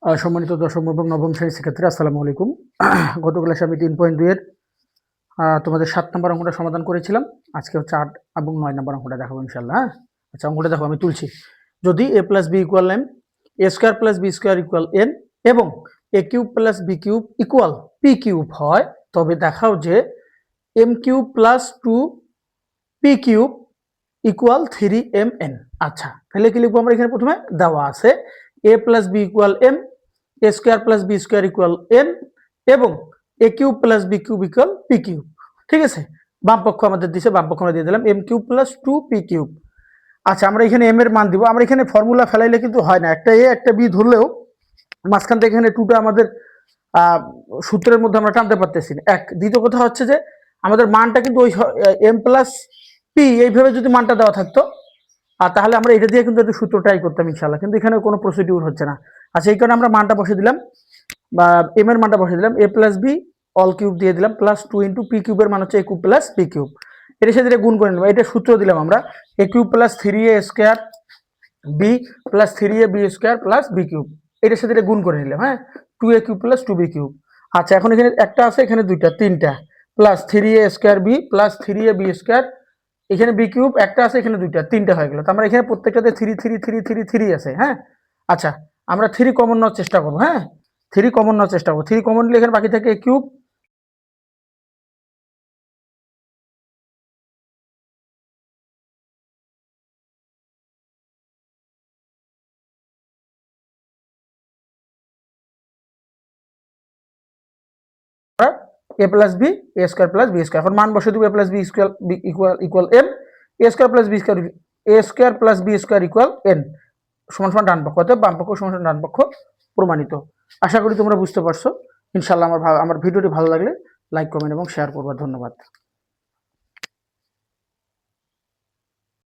সম্মানিত দশম এবং নবম শ্রেণীর শিক্ষার্থীরা, আসসালামু আলাইকুম। গত ক্লাসে আমি 3.2 এর তোমাদের 7 নম্বর অঙ্কটা সমাধান করেছিলাম। আজকে হচ্ছে 8 এবং 9 নম্বর অঙ্কটা দেখাবো ইনশাআল্লাহ। হ্যাঁ, আচ্ছা, অঙ্কটা দেখো, আমি তুলছি। যদি a + b = m, a² + b² = n এবং a³ + b³ = p³ হয়, তবে দেখাও যে m³ + 2p³ = 3mn। আচ্ছা, তাহলে কি লিখবো আমরা? এখানে প্রথমে দেওয়া আছে a + b = m, a² + b² = n এবং a³ + b³ = p³। ঠিক আছে, বাম পক্ষ আমাদের দিছে, বাম পক্ষ আমরা দিয়ে দিলাম m³ + 2p³। আচ্ছা, আমরা এখানে m এর মান দিব। আমরা এখানে ফর্মুলা ফেলাইলে কিন্তু হয় না, একটা a একটা b ধরলেও মাঝখান থেকে এখানে 2টা আমাদের সূত্রের মধ্যে আমরা টানতে পারতেছি না। এক, দ্বিতীয় কথা হচ্ছে যে আমাদের মানটা কিন্তু ওই m + p এইভাবে যদি মানটা দেওয়া থাকতো, আর তাহলে আমরা এটা দিয়ে কিন্তু একটা সূত্র ট্রাই করতাম ইনশাআল্লাহ, কিন্তু এখানে কোনো প্রসিডিউর হচ্ছে না। আচ্ছা, এই কারণে আমরা মানটা বসে দিলাম, বা m এর মানটা বসে দিলাম a + b অল কিউব দিয়ে দিলাম +2 × p³ এর মান হচ্ছে a³ + p³। এর সাথে গুণ করে নিলাম, এটা সূত্র দিলাম আমরা a³ + 3a² b + 3ab² + b³। এটার সাথে গুণ করে নিলাম। হ্যাঁ, 2a³ + 2b³। আচ্ছা, এখন এখানে একটা আছে, এখানে দুইটা, তিনটা, প্লাস 3a² b + 3ab², এখানে b³ একটা আছে, এখানে দুইটা, তিনটা হয়ে গেল। তো আমরা এখানে প্রত্যেকটাতে 3 3 3 3 3 আছে। হ্যাঁ, আচ্ছা, আমরা 3 কমন নেওয়ার চেষ্টা করবো। হ্যাঁ, 3 কমন নেওয়ার চেষ্টা করবো। 3 কমন নিলে এখানে বাকি থাকে a³ a + b a² + b²। এখন মান বসে দিব, a + b² = m, a² + b² a² + b² = n সমান সমান ডান পক্ষ, অর্থাৎ বাম পক্ষ সমান সমান ডান পক্ষ প্রমাণিত। আশা করি তোমরা বুঝতে পারছো। ইনশাআল্লাহ আমার ভিডিওটি ভালো লাগলে লাইক, কমেন্ট এবং শেয়ার করবা। ধন্যবাদ।